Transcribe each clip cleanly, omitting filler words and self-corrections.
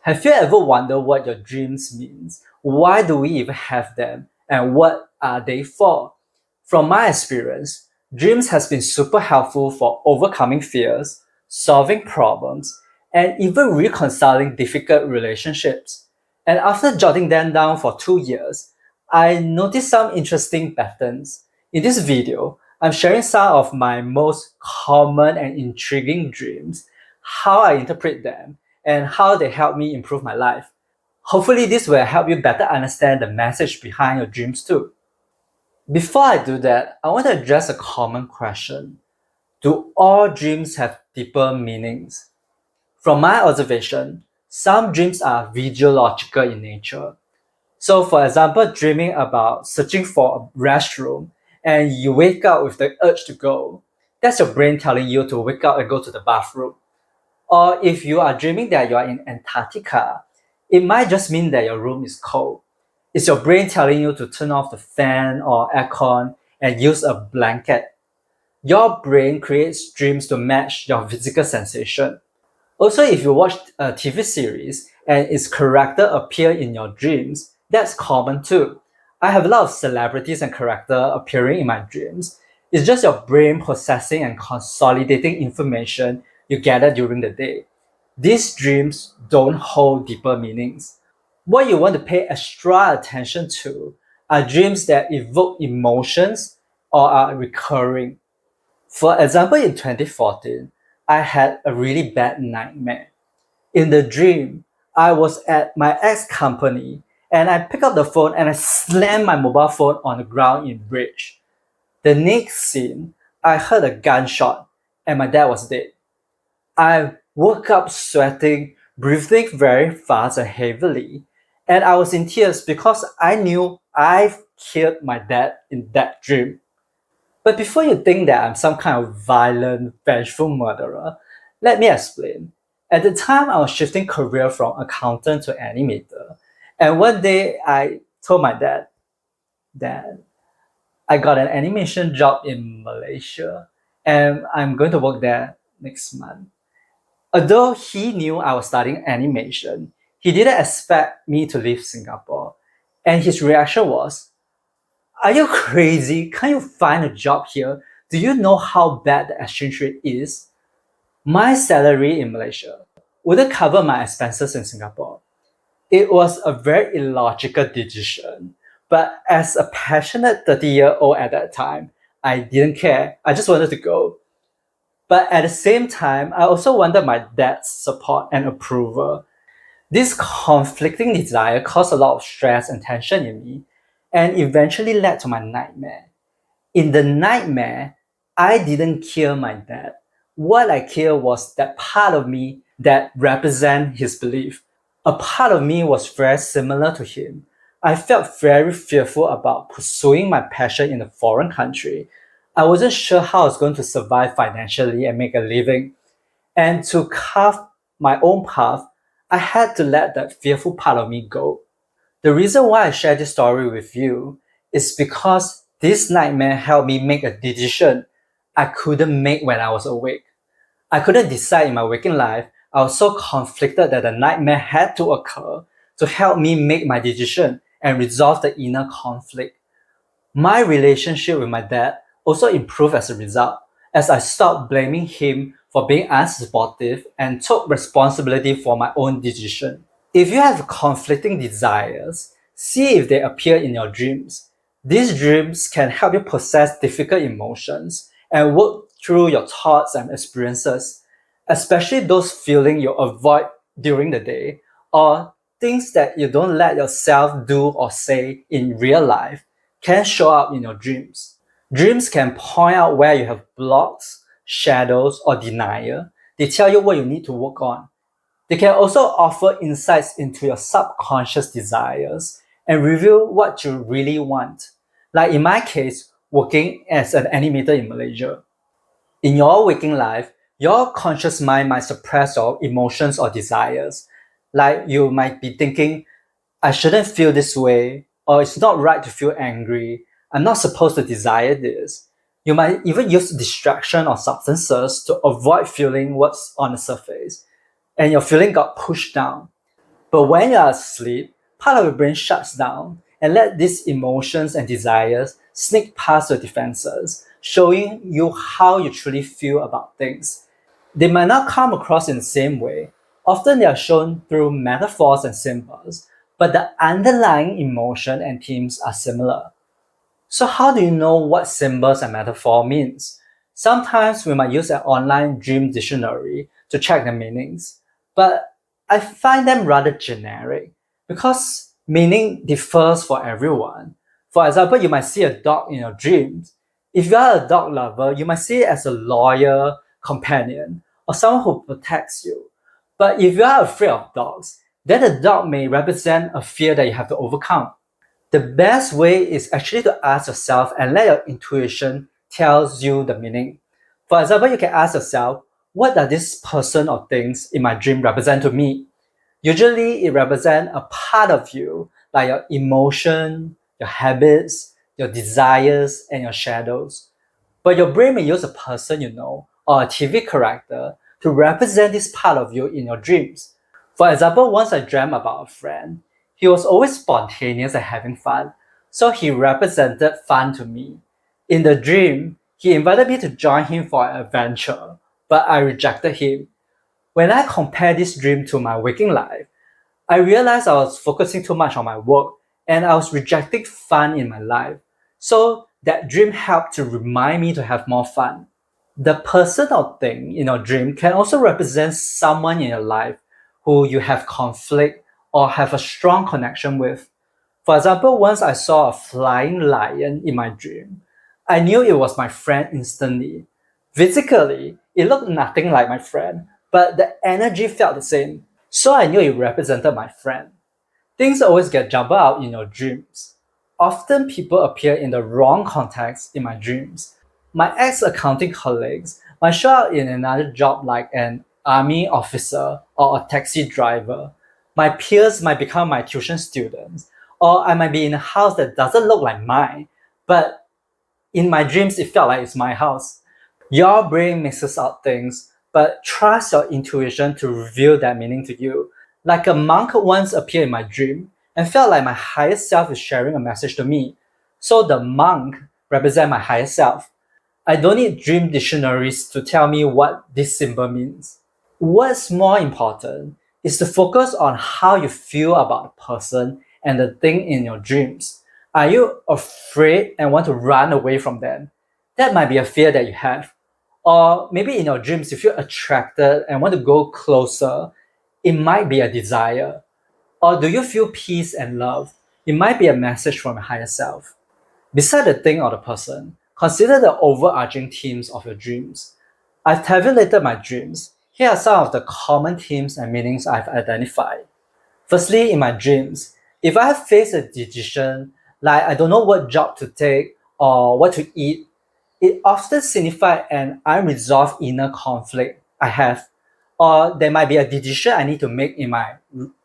Have you ever wondered what your dreams means? Why do we even have them? And what are they for? From my experience, dreams has been super helpful for overcoming fears, solving problems, and even reconciling difficult relationships. And after jotting them down for 2 years, I noticed some interesting patterns. In this video, I'm sharing some of my most common and intriguing dreams, how I interpret them, and how they help me improve my life. Hopefully, this will help you better understand the message behind your dreams too. Before I do that, I want to address a common question. Do all dreams have deeper meanings? From my observation, some dreams are physiological in nature. So, for example, dreaming about searching for a restroom and you wake up with the urge to go. That's your brain telling you to wake up and go to the bathroom. Or if you are dreaming that you are in Antarctica, it might just mean that your room is cold. It's your brain telling you to turn off the fan or aircon and use a blanket. Your brain creates dreams to match your physical sensation. Also, if you watch a TV series and its character appear in your dreams, that's common too. I have a lot of celebrities and character appearing in my dreams. It's just your brain processing and consolidating information you gather during the day. These dreams don't hold deeper meanings. What you want to pay extra attention to are dreams that evoke emotions or are recurring. For example, in 2014, I had a really bad nightmare. In the dream, I was at my ex company and I picked up the phone and I slammed my mobile phone on the ground in rage. The next scene, I heard a gunshot and my dad was dead. I woke up sweating, breathing very fast and heavily, and I was in tears because I knew I killed my dad in that dream. But before you think that I'm some kind of violent, vengeful murderer, let me explain. At the time, I was shifting career from accountant to animator. And one day, I told my dad that I got an animation job in Malaysia and I'm going to work there next month. Although he knew I was studying animation, he didn't expect me to leave Singapore. And his reaction was, are you crazy? Can't you find a job here? Do you know how bad the exchange rate is? My salary in Malaysia wouldn't cover my expenses in Singapore. It was a very illogical decision. But as a passionate 30-year-old at that time, I didn't care. I just wanted to go. But at the same time, I also wanted my dad's support and approval. This conflicting desire caused a lot of stress and tension in me and eventually led to my nightmare. In the nightmare, I didn't kill my dad. What I killed was that part of me that represent his belief. A part of me was very similar to him. I felt very fearful about pursuing my passion in a foreign country. I wasn't sure how I was going to survive financially and make a living. And to carve my own path, I had to let that fearful part of me go. The reason why I share this story with you is because this nightmare helped me make a decision I couldn't make when I was awake. I couldn't decide in my waking life. I was so conflicted that the nightmare had to occur to help me make my decision and resolve the inner conflict. My relationship with my dad also improved as a result, as I stopped blaming him for being unsupportive and took responsibility for my own decision. If you have conflicting desires, see if they appear in your dreams. These dreams can help you process difficult emotions and work through your thoughts and experiences, especially those feelings you avoid during the day or things that you don't let yourself do or say in real life can show up in your dreams. Dreams can point out where you have blocks, shadows, or denial. They tell you what you need to work on. They can also offer insights into your subconscious desires and reveal what you really want. Like in my case, working as an animator in Malaysia. In your waking life, your conscious mind might suppress your emotions or desires. Like you might be thinking, I shouldn't feel this way, or it's not right to feel angry. I'm not supposed to desire this. You might even use distraction or substances to avoid feeling what's on the surface, and your feeling got pushed down. But when you are asleep, part of your brain shuts down and let these emotions and desires sneak past your defenses, showing you how you truly feel about things. They might not come across in the same way. Often they are shown through metaphors and symbols, but the underlying emotion and themes are similar. So how do you know what symbols and metaphor means? Sometimes we might use an online dream dictionary to check the meanings, but I find them rather generic because meaning differs for everyone. For example, you might see a dog in your dreams. If you are a dog lover, you might see it as a loyal companion or someone who protects you. But if you are afraid of dogs, then the dog may represent a fear that you have to overcome. The best way is actually to ask yourself and let your intuition tells you the meaning. For example, you can ask yourself, what does this person or things in my dream represent to me? Usually it represents a part of you, like your emotion, your habits, your desires, and your shadows. But your brain may use a person you know or a TV character to represent this part of you in your dreams. For example, once I dreamt about a friend. He was always spontaneous and having fun, so he represented fun to me. In the dream, he invited me to join him for an adventure, but I rejected him. When I compare this dream to my waking life, I realized I was focusing too much on my work and I was rejecting fun in my life. So that dream helped to remind me to have more fun. The person or thing in your dream can also represent someone in your life who you have conflict or have a strong connection with. For example, once I saw a flying lion in my dream, I knew it was my friend instantly. Physically, it looked nothing like my friend, but the energy felt the same, so I knew it represented my friend. Things always get jumbled out in your dreams. Often people appear in the wrong context in my dreams. My ex-accounting colleagues might show up in another job like an army officer or a taxi driver. My peers might become my tuition students, or I might be in a house that doesn't look like mine, but in my dreams it felt like it's my house. Your brain mixes out things, but trust your intuition to reveal that meaning to you. Like a monk once appeared in my dream and felt like my higher self is sharing a message to me. So the monk represents my higher self. I don't need dream dictionaries to tell me what this symbol means. What's more important is to focus on how you feel about the person and the thing in your dreams. Are you afraid and want to run away from them? That might be a fear that you have. Or maybe in your dreams you feel attracted and want to go closer. It might be a desire. Or do you feel peace and love? It might be a message from your higher self. Beside the thing or the person, consider the overarching themes of your dreams. I've tabulated my dreams. Here are some of the common themes and meanings I've identified. Firstly, in my dreams, if I have faced a decision, like I don't know what job to take or what to eat, it often signifies an unresolved inner conflict I have, or there might be a decision I need to make in my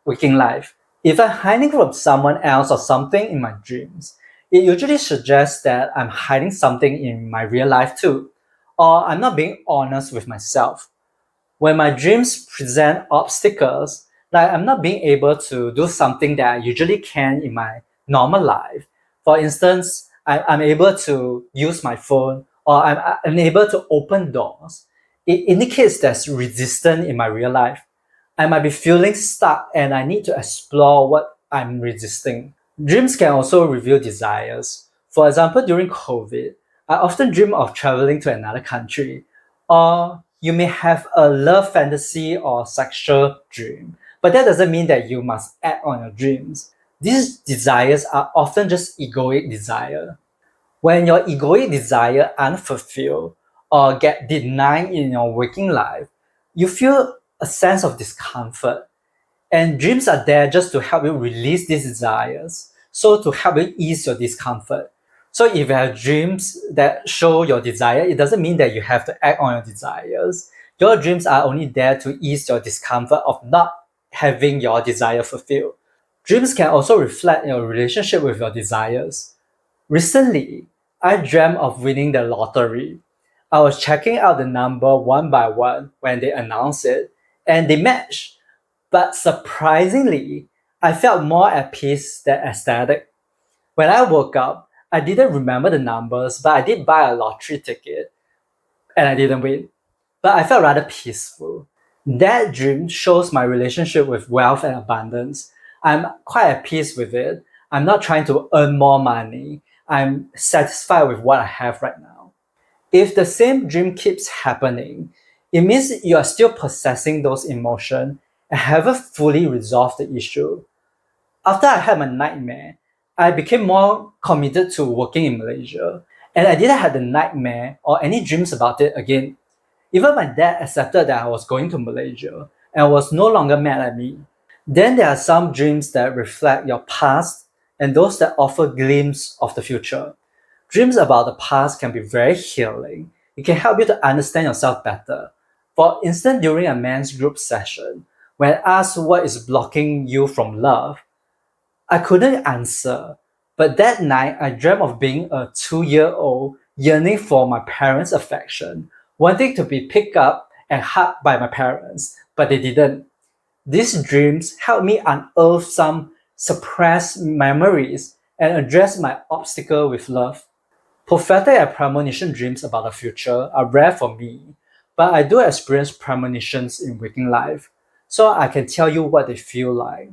waking life. If I'm hiding from someone else or something in my dreams, it usually suggests that I'm hiding something in my real life too, or I'm not being honest with myself. When my dreams present obstacles, like I'm not being able to do something that I usually can in my normal life. For instance, I'm able to use my phone or I'm unable to open doors. It indicates there's resistance in my real life. I might be feeling stuck and I need to explore what I'm resisting. Dreams can also reveal desires. For example, during COVID, I often dream of traveling to another country. Or you may have a love fantasy or sexual dream, but that doesn't mean that you must act on your dreams. These desires are often just egoic desire. When your egoic desire unfulfilled or get denied in your waking life, you feel a sense of discomfort. And dreams are there just to help you release these desires, so to help you ease your discomfort. So if you have dreams that show your desire, it doesn't mean that you have to act on your desires. Your dreams are only there to ease your discomfort of not having your desire fulfilled. Dreams can also reflect your relationship with your desires. Recently, I dreamt of winning the lottery. I was checking out the number one by one when they announced it, and they matched. But surprisingly, I felt more at peace than ecstatic. When I woke up, I didn't remember the numbers, but I did buy a lottery ticket and I didn't win. But I felt rather peaceful. That dream shows my relationship with wealth and abundance. I'm quite at peace with it. I'm not trying to earn more money. I'm satisfied with what I have right now. If the same dream keeps happening, it means you are still processing those emotions and haven't fully resolved the issue. After I had my nightmare, I became more committed to working in Malaysia, and I didn't have the nightmare or any dreams about it again. Even my dad accepted that I was going to Malaysia and was no longer mad at me. Then there are some dreams that reflect your past and those that offer glimpses of the future. Dreams about the past can be very healing. It can help you to understand yourself better. For instance, during a men's group session, when asked what is blocking you from love, I couldn't answer. But that night, I dreamt of being a 2-year-old yearning for my parents' affection, wanting to be picked up and hugged by my parents, but they didn't. These dreams helped me unearth some suppressed memories and address my obstacle with love. Prophetic and premonition dreams about the future are rare for me, but I do experience premonitions in waking life, so I can tell you what they feel like.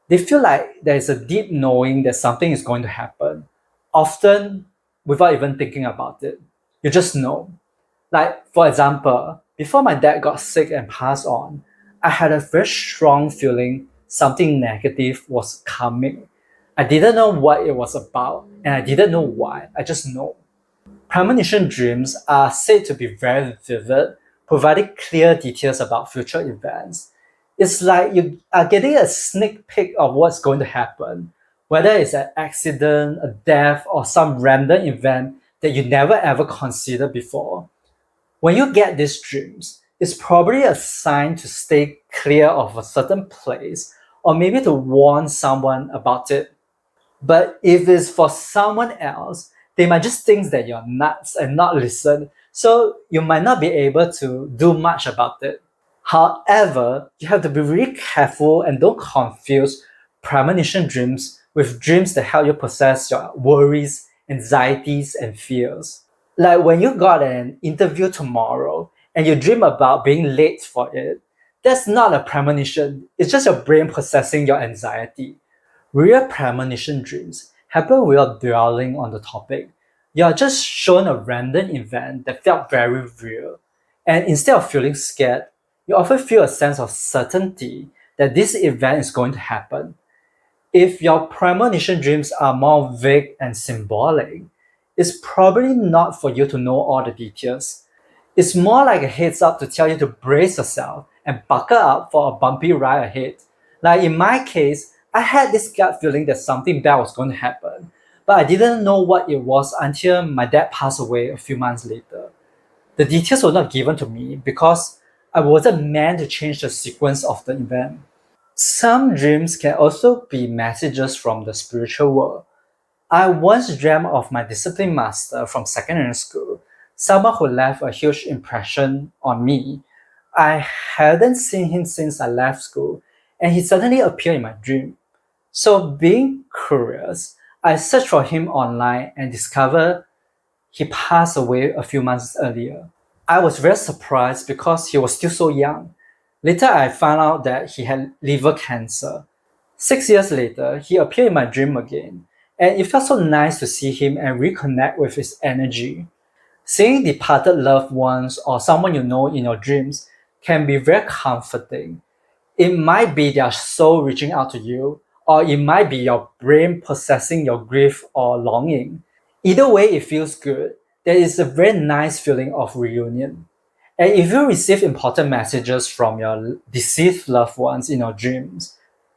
They feel like there is a deep knowing that something is going to happen, often without even thinking about it. You just know. Like, for example, before my dad got sick and passed on, I had a very strong feeling something negative was coming. I didn't know what it was about, and I didn't know why. I just know. Premonition dreams are said to be very vivid, providing clear details about future events. It's like you are getting a sneak peek of what's going to happen, whether it's an accident, a death, or some random event that you never ever considered before. When you get these dreams, it's probably a sign to stay clear of a certain place or maybe to warn someone about it. But if it's for someone else, they might just think that you're nuts and not listen. So you might not be able to do much about it. However, you have to be really careful and don't confuse premonition dreams with dreams that help you process your worries, anxieties, and fears. Like when you got an interview tomorrow and you dream about being late for it, that's not a premonition. It's just your brain processing your anxiety. Real premonition dreams happen without dwelling on the topic. You are just shown a random event that felt very real. And instead of feeling scared, you often feel a sense of certainty that this event is going to happen. If your premonition dreams are more vague and symbolic, it's probably not for you to know all the details. It's more like a heads up to tell you to brace yourself and buckle up for a bumpy ride ahead. Like in my case, I had this gut feeling that something bad was going to happen, but I didn't know what it was until my dad passed away a few months later. The details were not given to me because I wasn't meant to change the sequence of the event. Some dreams can also be messages from the spiritual world. I once dreamt of my discipline master from secondary school, someone who left a huge impression on me. I hadn't seen him since I left school, and he suddenly appeared in my dream. So, being curious, I searched for him online and discovered he passed away a few months earlier. I was very surprised because he was still so young. Later, I found out that he had liver cancer. 6 years later, he appeared in my dream again, and it felt so nice to see him and reconnect with his energy. Seeing departed loved ones or someone you know in your dreams can be very comforting. It might be their soul reaching out to you, or it might be your brain processing your grief or longing. Either way, it feels good. There is a very nice feeling of reunion. And if you receive important messages from your deceased loved ones in your dreams,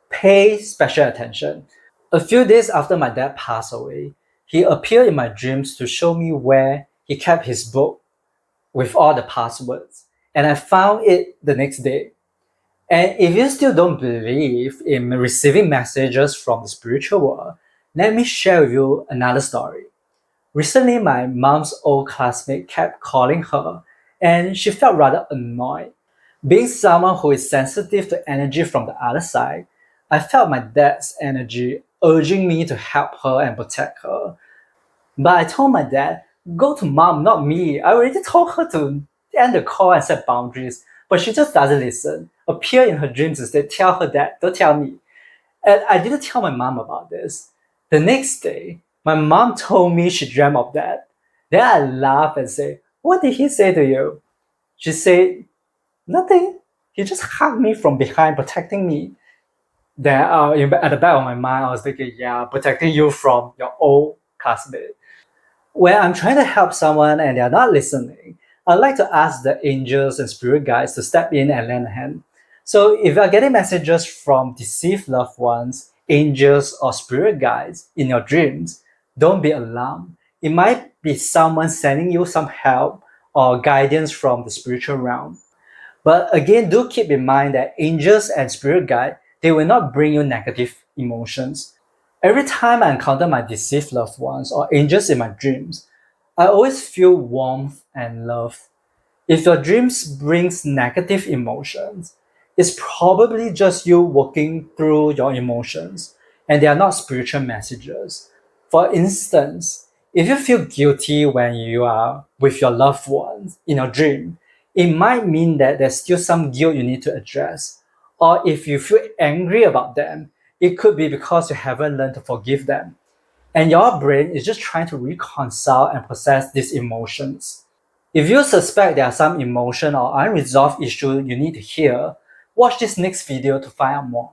pay special attention. A few days after my dad passed away, he appeared in my dreams to show me where he kept his book with all the passwords, and I found it the next day. And if you still don't believe in receiving messages from the spiritual world, let me share with you another story. Recently, my mom's old classmate kept calling her, and she felt rather annoyed. Being someone who is sensitive to energy from the other side, I felt my dad's energy urging me to help her and protect her. But I told my dad, go to mom, not me. I already told her to end the call and set boundaries, but she just doesn't listen. Appear in her dreams instead, tell her that, don't tell me. And I didn't tell my mom about this. The next day, my mom told me she dreamt of that. Then I laughed and said, what did he say to you? She said, nothing. He just hugged me from behind, protecting me. Then at the back of my mind, I was thinking, yeah, protecting you from your old classmate. When I'm trying to help someone and they're not listening, I like to ask the angels and spirit guides to step in and lend a hand. So if you're getting messages from deceived loved ones, angels, or spirit guides in your dreams, don't be alarmed. It might be someone sending you some help or guidance from the spiritual realm. But again, do keep in mind that angels and spirit guide, they will not bring you negative emotions. Every time I encounter my deceased loved ones or angels in my dreams, I always feel warmth and love. If your dreams brings negative emotions, it's probably just you working through your emotions and they are not spiritual messages. For instance, if you feel guilty when you are with your loved ones in your dream, it might mean that there's still some guilt you need to address. Or if you feel angry about them, it could be because you haven't learned to forgive them. And your brain is just trying to reconcile and process these emotions. If you suspect there are some emotion or unresolved issue you need to heal, watch this next video to find out more.